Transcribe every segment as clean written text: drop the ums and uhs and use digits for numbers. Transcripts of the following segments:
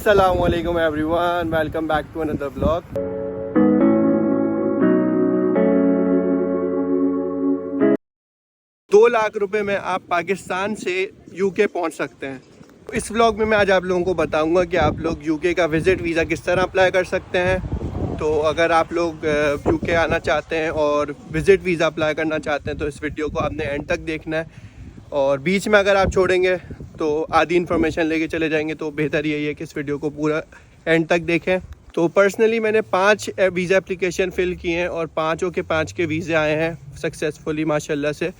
Assalamualaikum everyone, welcome back to another vlog. ₹2 lakh में आप पाकिस्तान से यूके पहुंच सकते हैं। इस व्लॉग में मैं आज आप लोगों को बताऊंगा कि आप लोग यूके का विज़िट वीज़ा किस तरह अप्लाई कर सकते हैं। तो अगर आप लोग यूके आना चाहते हैं और विज़िट वीज़ा अप्लाई करना चाहते हैं तो इस वीडियो को आपने एंड तक देखना है, और बीच में अगर आप छोड़ेंगे तो आधी इन्फॉर्मेशन लेके चले जाएंगे। तो बेहतर यही है कि इस वीडियो को पूरा एंड तक देखें। तो पर्सनली मैंने 5 वीज़ा एप्लीकेशन फ़िल किए हैं और 5 के वीज़े आए हैं सक्सेसफुली माशाल्लाह से।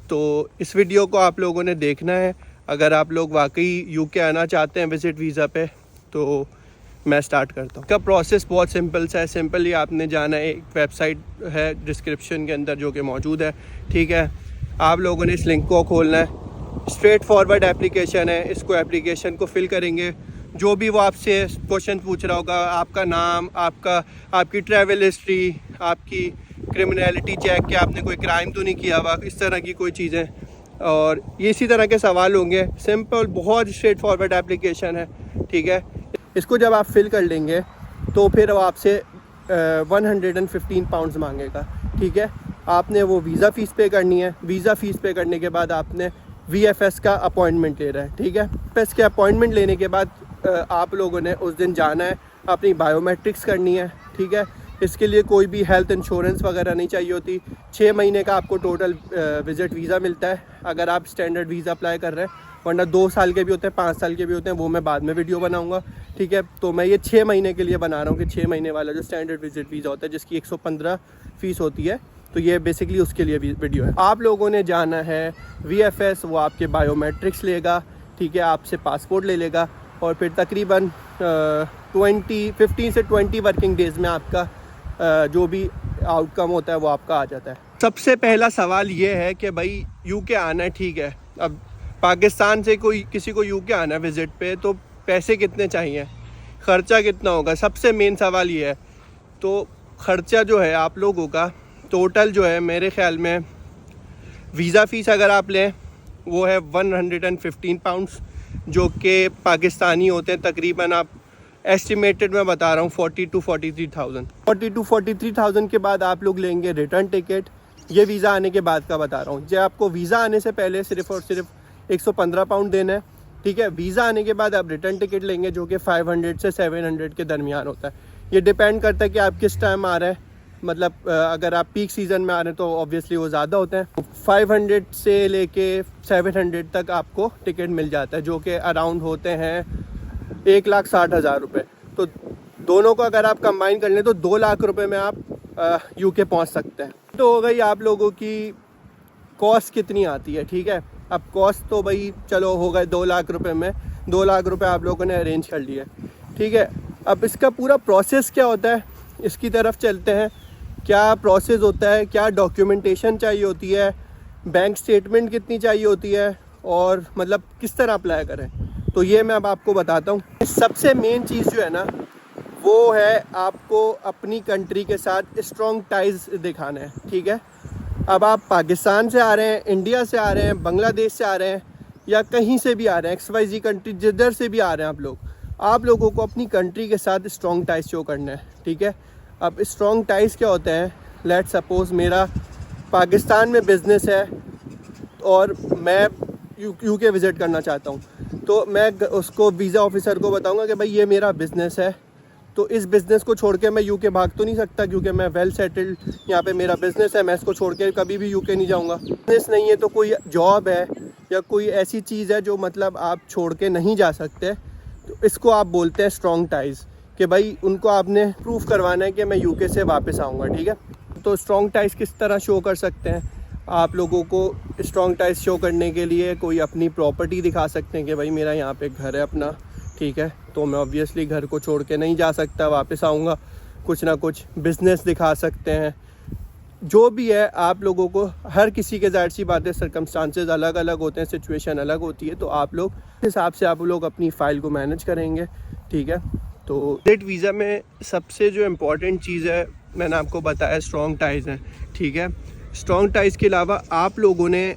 तो इस वीडियो को आप लोगों ने देखना है अगर आप लोग वाकई यूके आना चाहते हैं विज़िट वीज़ा पे। तो मैं स्टार्ट करता हूँ। इसका प्रोसेस बहुत सिंपल सा है। सिंपली आपने जाना है, एक वेबसाइट है डिस्क्रिप्शन के अंदर जो कि मौजूद है, ठीक है। आप लोगों ने इस लिंक को खोलना है। स्ट्रेट फॉरवर्ड एप्लीकेशन है। इसको एप्लीकेशन को फिल करेंगे। जो भी वो आपसे क्वेश्चन पूछ रहा होगा, आपका नाम, आपकी ट्रैवल हिस्ट्री, आपकी क्रिमिनलिटी चेक कि आपने कोई क्राइम तो नहीं किया हुआ, इस तरह की कोई चीज़ें, और ये इसी तरह के सवाल होंगे। सिंपल, बहुत स्ट्रेट फॉरवर्ड एप्लीकेशन है, ठीक है। इसको जब आप फिल कर लेंगे तो फिर वो आपसे 115 पाउंड्स मांगेगा, ठीक है। आपने वो वीज़ा फ़ीस पे करनी है। वीज़ा फ़ीस पे करने के बाद आपने VFS का अपॉइंटमेंट ले रहा है, ठीक है। VFS के अपॉइंटमेंट लेने के बाद आप लोगों ने उस दिन जाना है, अपनी बायोमेट्रिक्स करनी है, ठीक है। इसके लिए कोई भी हेल्थ इंश्योरेंस वगैरह नहीं चाहिए होती। 6 महीने का आपको टोटल विज़िट वीज़ा मिलता है अगर आप स्टैंडर्ड वीज़ा अप्लाई कर रहे हैं, वरना 2 साल के भी होते हैं, 5 साल के भी होते हैं, वो मैं बाद में वीडियो बनाऊंगा, ठीक है। तो मैं ये 6 महीने के लिए बना रहा हूँ कि 6 महीने वाला जो स्टैंडर्ड विज़िट वीज़ा होता है जिसकी 115 फ़ीस होती है, तो ये बेसिकली उसके लिए वीडियो है। आप लोगों ने जाना है VFS, वो आपके बायोमेट्रिक्स लेगा, ठीक है, आपसे पासपोर्ट ले लेगा, और फिर तकरीबन 15 से 20 वर्किंग डेज़ में आपका जो भी आउटकम होता है वो आपका आ जाता है। सबसे पहला सवाल ये है कि भाई यूके आना है, ठीक है। अब पाकिस्तान से किसी को यूके आना है विज़िट पे, तो पैसे कितने चाहिए, ख़र्चा कितना होगा, सबसे मेन सवाल ये है। तो ख़र्चा जो है आप लोगों का टोटल जो है, मेरे ख़्याल में वीज़ा फ़ीस अगर आप लें वो है 115 पाउंड्स, जो कि पाकिस्तानी होते हैं तकरीबन, आप एस्टिमेटेड मैं बता रहा हूँ 40 to 43,000 के बाद आप लोग लेंगे रिटर्न टिकट। ये वीज़ा आने के बाद का बता रहा हूँ। जो आपको वीज़ा आने से पहले सिर्फ़ और सिर्फ 115 पाउंड देना है, ठीक है। वीज़ा आने के बाद आप रिटर्न टिकट लेंगे जो कि 500 से 700 के दरमियान होता है। ये डिपेंड करता है कि आप किस टाइम आ रहे हैं। मतलब अगर आप पीक सीज़न में आ रहे हैं तो ऑब्वियसली वो ज़्यादा होते हैं। 500 से लेके 700 तक आपको टिकट मिल जाता है, जो कि अराउंड होते हैं 1,60,000 रुपये। तो दोनों को अगर आप कंबाइन कर लें तो 2 लाख रुपए में आप यूके पहुंच सकते हैं। तो हो गई आप लोगों की कॉस्ट कितनी आती है, ठीक है। अब कॉस्ट तो भाई चलो हो गए 2 लाख रुपए में, 2 लाख रुपए आप लोगों ने अरेंज कर लिए, ठीक है। अब इसका पूरा प्रोसेस क्या होता है, इसकी तरफ चलते हैं। क्या प्रोसेस होता है, क्या डॉक्यूमेंटेशन चाहिए होती है, बैंक स्टेटमेंट कितनी चाहिए होती है, और मतलब किस तरह अप्लाई करें, तो ये मैं अब आपको बताता हूँ। सबसे मेन चीज़ जो है ना वो है आपको अपनी कंट्री के साथ स्ट्रॉन्ग टाइज दिखाना है, ठीक है। अब आप पाकिस्तान से आ रहे हैं, इंडिया से आ रहे हैं, बांग्लादेश से आ रहे हैं, या कहीं से भी आ रहे हैं, XYZ कंट्री जिधर से भी आ रहे हैं आप लोगों को अपनी कंट्री के साथ स्ट्रॉन्ग टाइज शो करना है, ठीक है। अब स्ट्रॉन्ग टाइज क्या होते हैं, लेट सपोज़ मेरा पाकिस्तान में बिज़नेस है और मैं यूके विज़िट करना चाहता हूँ, तो मैं उसको वीज़ा ऑफिसर को बताऊँगा कि भाई ये मेरा बिज़नेस है, तो इस बिज़नेस को छोड़ के मैं यूके भाग तो नहीं सकता, क्योंकि मैं वेल सेटल्ड यहाँ पे मेरा बिज़नेस है, मैं इसको छोड़ के कभी भी यूके नहीं जाऊँगा। बिज़नेस नहीं है तो कोई जॉब है या कोई ऐसी चीज़ है जो मतलब आप छोड़ के नहीं जा सकते, तो इसको आप बोलते हैं स्ट्रॉन्ग टाइज़, कि भाई उनको आपने प्रूफ करवाना है कि मैं यूके से वापस आऊँगा, ठीक है। तो स्ट्रॉन्ग टाइज़ किस तरह शो कर सकते हैं आप लोगों को। स्ट्रॉन्ग टाइज़ शो करने के लिए कोई अपनी प्रॉपर्टी दिखा सकते हैं कि भाई मेरा यहाँ पे घर है अपना, ठीक है, तो मैं ऑब्वियसली घर को छोड़ के नहीं जा सकता, वापस आऊँगा। कुछ ना कुछ बिज़नेस दिखा सकते हैं, जो भी है। आप लोगों को हर किसी के ज़ाहिर सी बात है सर्कमस्टांसेस अलग अलग होते हैं, सिचुएशन अलग होती है, तो आप लोग हिसाब से आप लोग अपनी फ़ाइल को मैनेज करेंगे, ठीक है। तो विज़िट वीज़ा में सबसे जो इम्पोर्टेंट चीज़ है मैंने आपको बताया स्ट्रॉन्ग टाइज़ हैं, ठीक है। स्ट्रॉन्ग टाइज़ के अलावा आप लोगों ने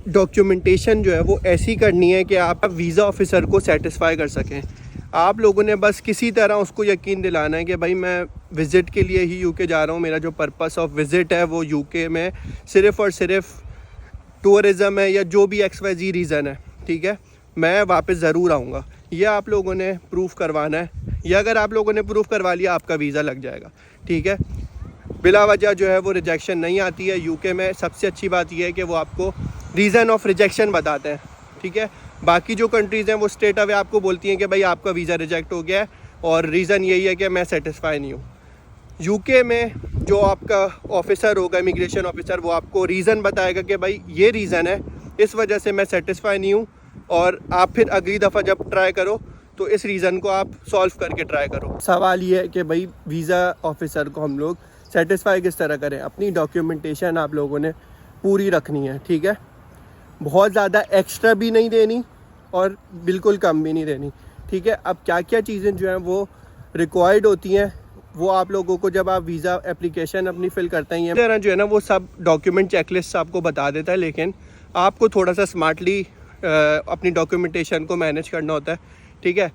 डॉक्यूमेंटेशन जो है वो ऐसी करनी है कि आप वीज़ा ऑफिसर को सेटिस्फाई कर सकें। आप लोगों ने बस किसी तरह उसको यकीन दिलाना है कि भाई मैं विज़िट के लिए ही यूके जा रहा हूँ, मेरा जो पर्पस ऑफ विज़िट है वो यूके में सिर्फ़ और सिर्फ टूरिज़म है या जो भी XYZ रीज़न है, ठीक है, मैं वापस ज़रूर आऊँगा। ये आप लोगों ने प्रूफ करवाना है। या अगर आप लोगों ने प्रूफ करवा लिया आपका वीज़ा लग जाएगा, ठीक है। बिला वजह जो है वो रिजेक्शन नहीं आती है यूके में। सबसे अच्छी बात यह है कि वो आपको रीज़न ऑफ रिजेक्शन बताते हैं, ठीक है। बाकी जो कंट्रीज़ हैं वो स्ट्रेट अवे आपको बोलती हैं कि भाई आपका वीज़ा रिजेक्ट हो गया है और रीज़न यही है कि मैं सेटिस्फाई नहीं हूँ। यूके में जो आपका ऑफिसर होगा, इमिग्रेशन ऑफिसर, वो आपको रीज़न बताएगा कि भाई ये रीज़न है, इस वजह से मैं सेटिस्फाई नहीं हूँ, और आप फिर अगली दफ़ा जब ट्राई करो तो इस रीज़न को आप सॉल्व करके ट्राई करो। सवाल ये है कि भाई वीज़ा ऑफिसर को हम लोग सेटिस्फाई किस तरह करें। अपनी डॉक्यूमेंटेशन आप लोगों ने पूरी रखनी है, ठीक है। बहुत ज़्यादा एक्स्ट्रा भी नहीं देनी और बिल्कुल कम भी नहीं देनी, ठीक है। अब क्या क्या चीज़ें जो हैं वो रिक्वायर्ड होती हैं वो आप लोगों को जब आप वीज़ा एप्लीकेशन अपनी फ़िल करते हैं, ये तरह जो है ना वो सब डॉक्यूमेंट चेकलिस्ट आपको बता देता है, लेकिन आपको थोड़ा सा स्मार्टली अपनी डॉक्यूमेंटेशन को मैनेज करना होता है, ठीक है।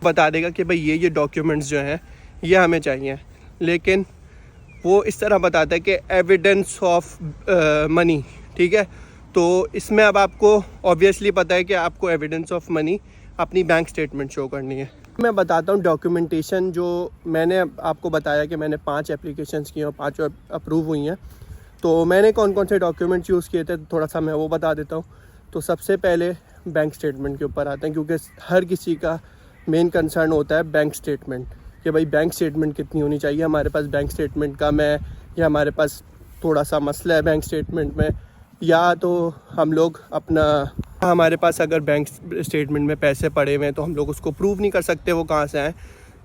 बता देगा कि भाई ये डॉक्यूमेंट्स जो हैं ये हमें चाहिए, लेकिन वो इस तरह बताता है कि एविडेंस ऑफ मनी, ठीक है। तो इसमें अब आपको ऑब्वियसली पता है कि आपको एविडेंस ऑफ मनी अपनी बैंक स्टेटमेंट शो करनी है। मैं बताता हूँ डॉक्यूमेंटेशन जो मैंने आपको बताया कि मैंने 5 एप्लीकेशंस की और 5 अप्रूव हुई हैं। तो मैंने कौन कौन से डॉक्यूमेंट्स यूज़ किए थे थोड़ा सा मैं वो बता देता हूँ। तो सबसे पहले बैंक स्टेटमेंट के ऊपर आते हैं, क्योंकि हर किसी का मेन कंसर्न होता है बैंक स्टेटमेंट, कि भाई बैंक स्टेटमेंट कितनी होनी चाहिए। हमारे पास बैंक स्टेटमेंट कम है या हमारे पास थोड़ा सा मसला है बैंक स्टेटमेंट में, या तो हम लोग हमारे पास अगर बैंक स्टेटमेंट में पैसे पड़े हुए हैं तो हम लोग उसको प्रूव नहीं कर सकते वो कहाँ से आए।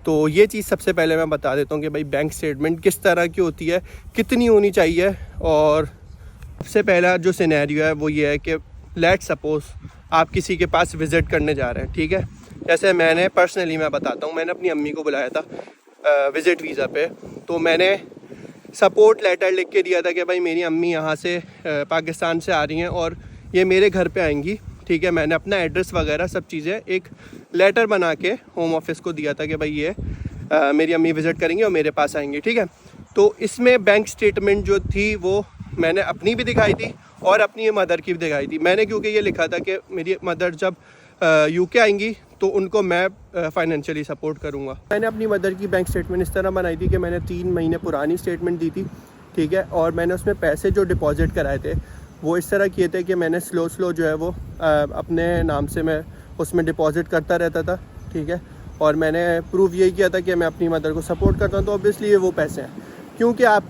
तो ये चीज़ सबसे पहले मैं बता देता हूँ कि भाई बैंक स्टेटमेंट किस तरह की होती है, कितनी होनी चाहिए। और सबसे पहला जो सिनेरियो है वो ये है कि लेट्स सपोज आप किसी के पास विज़िट करने जा रहे हैं, ठीक है। जैसे मैंने पर्सनली मैं बताता हूँ, मैंने अपनी अम्मी को बुलाया था विज़िट वीज़ा पे। तो मैंने सपोर्ट लेटर लिख के दिया था कि भाई मेरी अम्मी यहाँ से पाकिस्तान से आ रही हैं और ये मेरे घर पे आएंगी, ठीक है। मैंने अपना एड्रेस वगैरह सब चीज़ें एक लेटर बना के होम ऑफिस को दिया था कि भाई ये मेरी अम्मी विज़िट करेंगी और मेरे पास आएंगी, ठीक है। तो इसमें बैंक स्टेटमेंट जो थी वो मैंने अपनी भी दिखाई थी और अपनी मदर की भी दिखाई थी। मैंने क्योंकि ये लिखा था कि मेरी मदर जब यूके आएंगी तो उनको मैं फाइनेंशियली सपोर्ट करूंगा। मैंने अपनी मदर की बैंक स्टेटमेंट इस तरह बनाई थी कि मैंने 3 महीने पुरानी स्टेटमेंट दी थी, ठीक है। और मैंने उसमें पैसे जो डिपॉजिट कराए थे वो इस तरह किए थे कि मैंने स्लो जो है वो अपने नाम से मैं उसमें डिपॉजिट करता रहता था, ठीक है। और मैंने प्रूव यही किया था कि मैं अपनी मदर को सपोर्ट करता हूँ, तो ऑब्वियसली ये वो पैसे हैं। क्योंकि आप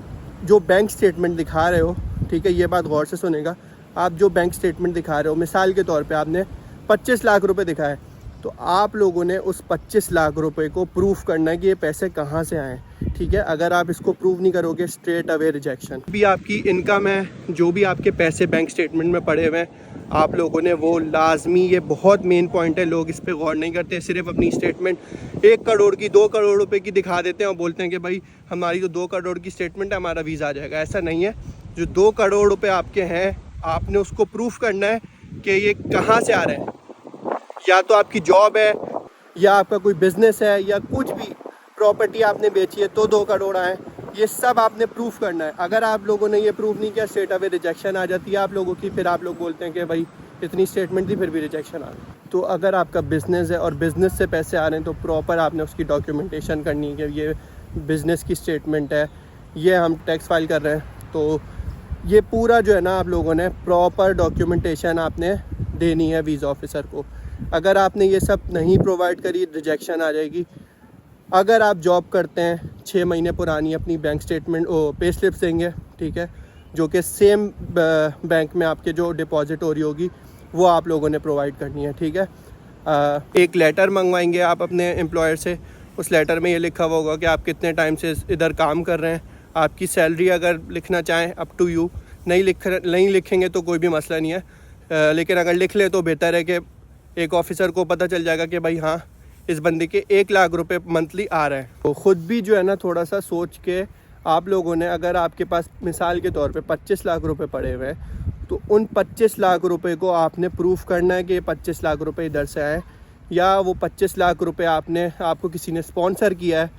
जो बैंक स्टेटमेंट दिखा रहे हो, ठीक है, ये बात गौर से सुनेगा, आप जो बैंक स्टेटमेंट दिखा रहे हो, मिसाल के तौर पे आपने 25 लाख रुपए दिखाए, तो आप लोगों ने उस 25 लाख रुपए को प्रूफ करना है कि ये पैसे कहाँ से आए, ठीक है। अगर आप इसको प्रूव नहीं करोगे स्ट्रेट अवे रिजेक्शन। भी आपकी इनकम है, जो भी आपके पैसे बैंक स्टेटमेंट में पड़े हुए हैं, आप लोगों ने वो लाजमी, ये बहुत मेन पॉइंट है, लोग इस पर गौर नहीं करते, सिर्फ अपनी स्टेटमेंट 1 करोड़ की 2 करोड़ रुपए की दिखा देते हैं और बोलते हैं कि भाई हमारी जो 2 करोड़ की स्टेटमेंट है हमारा वीज़ा आ जाएगा। ऐसा नहीं है। जो 2 करोड़ रुपए आपके हैं आपने उसको प्रूफ करना है कि ये कहाँ से आ रहे हैं। या तो आपकी जॉब है या आपका कोई बिजनेस है या कुछ भी प्रॉपर्टी आपने बेची है तो 2 करोड़ आए, ये सब आपने प्रूफ करना है। अगर आप लोगों ने ये प्रूफ नहीं किया स्ट्रेट अवे रिजेक्शन आ जाती है आप लोगों की। फिर आप लोग बोलते हैं कि भाई इतनी स्टेटमेंट थी फिर भी रिजेक्शन आ गई। तो अगर आपका बिज़नेस है और बिज़नेस से पैसे आ रहे हैं तो प्रॉपर आपने उसकी डॉक्यूमेंटेशन करनी है कि ये बिज़नेस की स्टेटमेंट है, ये हम टैक्स फाइल कर रहे हैं। तो ये पूरा जो है ना आप लोगों ने प्रॉपर डॉक्यूमेंटेशन आपने देनी है वीज़ा ऑफिसर को। अगर आपने ये सब नहीं प्रोवाइड करी रिजेक्शन आ जाएगी। अगर आप जॉब करते हैं 6 महीने पुरानी अपनी बैंक स्टेटमेंट पे स्लिप्स देंगे, ठीक है, जो कि सेम बैंक में आपके जो डिपॉजिट हो रही होगी वो आप लोगों ने प्रोवाइड करनी है, ठीक है। एक लेटर मंगवाएंगे आप अपने एम्प्लॉयर से, उस लेटर में ये लिखा हुआ होगा कि आप कितने टाइम से इधर काम कर रहे हैं, आपकी सैलरी अगर लिखना चाहें अप टू यू, नहीं लिखेंगे तो कोई भी मसला नहीं है, लेकिन अगर लिख ले तो बेहतर है कि एक ऑफिसर को पता चल जाएगा कि भाई हाँ इस बंदे के 1 लाख रुपए मंथली आ रहे हैं। तो ख़ुद भी जो है ना थोड़ा सा सोच के आप लोगों ने, अगर आपके पास मिसाल के तौर पे 25 लाख रुपए पड़े हुए हैं तो उन 25 लाख रुपए को आपने प्रूफ करना है कि 25 लाख रुपए इधर से आए, या वो 25 लाख रुपए आपको किसी ने स्पॉन्सर किया है,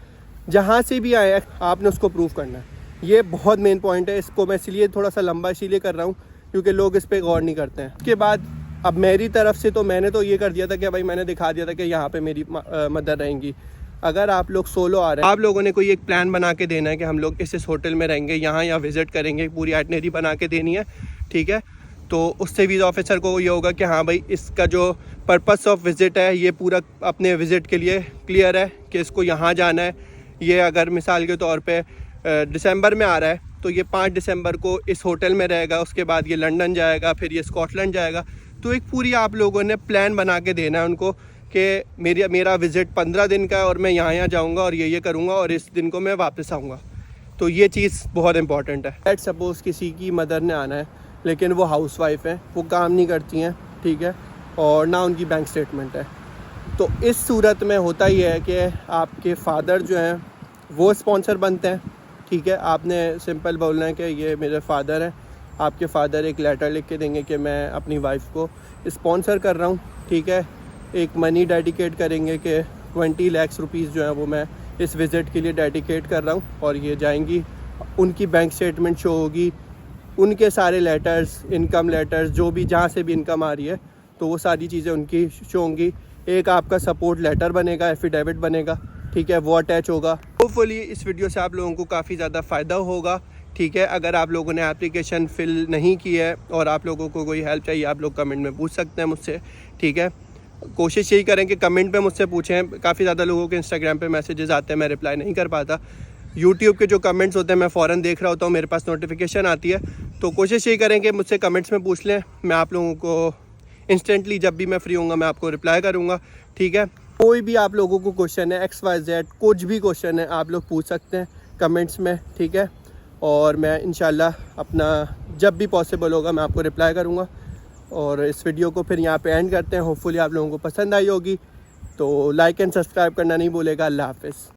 जहाँ से भी आया आपने उसको प्रूव करना है। ये बहुत मेन पॉइंट है। इसको मैं इसलिए थोड़ा सा लंबा इसीलिए कर रहा हूँ क्योंकि लोग इस पर गौर नहीं करते हैं। उसके बाद अब मेरी तरफ से तो मैंने तो ये कर दिया था कि भाई मैंने दिखा दिया था कि यहाँ पे मेरी मदर रहेंगी। अगर आप लोग सोलो आ रहे हैं, आप लोगों ने कोई एक प्लान बना के देना है कि हम लोग इस होटल में रहेंगे, यहाँ विज़िट करेंगे, पूरी आइटनरी बना के देनी है, ठीक है। तो उससे वीज़ा ऑफिसर को ये होगा कि हाँ भाई इसका जो पर्पस ऑफ विज़िट है ये पूरा अपने विज़िट के लिए क्लियर है कि इसको यहाँ जाना है। ये अगर मिसाल के तौर पे दिसंबर में आ रहा है तो ये 5 दिसंबर को इस होटल में रहेगा, उसके बाद ये लंदन जाएगा, फिर ये स्कॉटलैंड जाएगा। तो एक पूरी आप लोगों ने प्लान बना के देना है उनको कि मेरा विज़िट 15 दिन का है और मैं यहाँ जाऊँगा और ये करूँगा और इस दिन को मैं वापस आऊँगा। तो ये चीज़ बहुत इंपॉर्टेंट है। लेट्स सपोज़ किसी की मदर ने आना है लेकिन वो हाउसवाइफ हैं, वो काम नहीं करती हैं, ठीक है, और ना उनकी बैंक स्टेटमेंट है। तो इस सूरत में होता ही है कि आपके फादर जो हैं वो स्पॉन्सर बनते हैं, ठीक है। आपने सिंपल बोलना है कि ये मेरे फादर हैं। आपके फादर एक लेटर लिख के देंगे कि मैं अपनी वाइफ को स्पॉन्सर कर रहा हूँ, ठीक है। एक मनी डेडिकेट करेंगे कि 20 लाख रुपीज़ जो है वो मैं इस विज़िट के लिए डेडिकेट कर रहा हूँ और ये जाएंगी। उनकी बैंक स्टेटमेंट शो होगी, उनके सारे लेटर्स, इनकम लेटर्स, जो भी जहाँ से भी इनकम आ रही है तो वो सारी चीज़ें उनकी शो होंगी। एक आपका सपोर्ट लेटर बनेगा, एफिडेविट बनेगा, ठीक है, वो अटैच होगा। होपफुली इस वीडियो से आप लोगों को काफ़ी ज़्यादा फ़ायदा होगा, ठीक है। अगर आप लोगों ने एप्लीकेशन फ़िल नहीं की है और आप लोगों को कोई हेल्प चाहिए, आप लोग कमेंट में पूछ सकते हैं मुझसे, ठीक है। कोशिश यही करें कि कमेंट पे मुझसे पूछें। काफ़ी ज़्यादा लोगों के इंस्टाग्राम पे मैसेजेस आते हैं, मैं रिप्लाई नहीं कर पाता। यूट्यूब के जो कमेंट्स होते हैं मैं फ़ौरन देख रहा होता हूँ, मेरे पास नोटिफिकेशन आती है। तो कोशिश यही करें कि मुझसे कमेंट्स में पूछ लें, मैं आप लोगों को इंस्टेंटली जब भी मैं फ्री होऊंगा मैं आपको रिप्लाई करूँगा, ठीक है। कोई भी आप लोगों को क्वेश्चन है, XYZ कुछ भी क्वेश्चन है, आप लोग पूछ सकते हैं कमेंट्स में, ठीक है। और मैं इंशाल्लाह अपना जब भी पॉसिबल होगा मैं आपको रिप्लाई करूँगा। और इस वीडियो को फिर यहाँ पे एंड करते हैं। होपफुली आप लोगों को पसंद आई होगी, तो लाइक एंड सब्सक्राइब करना नहीं भूलेगा। अल्लाह हाफ़िज़।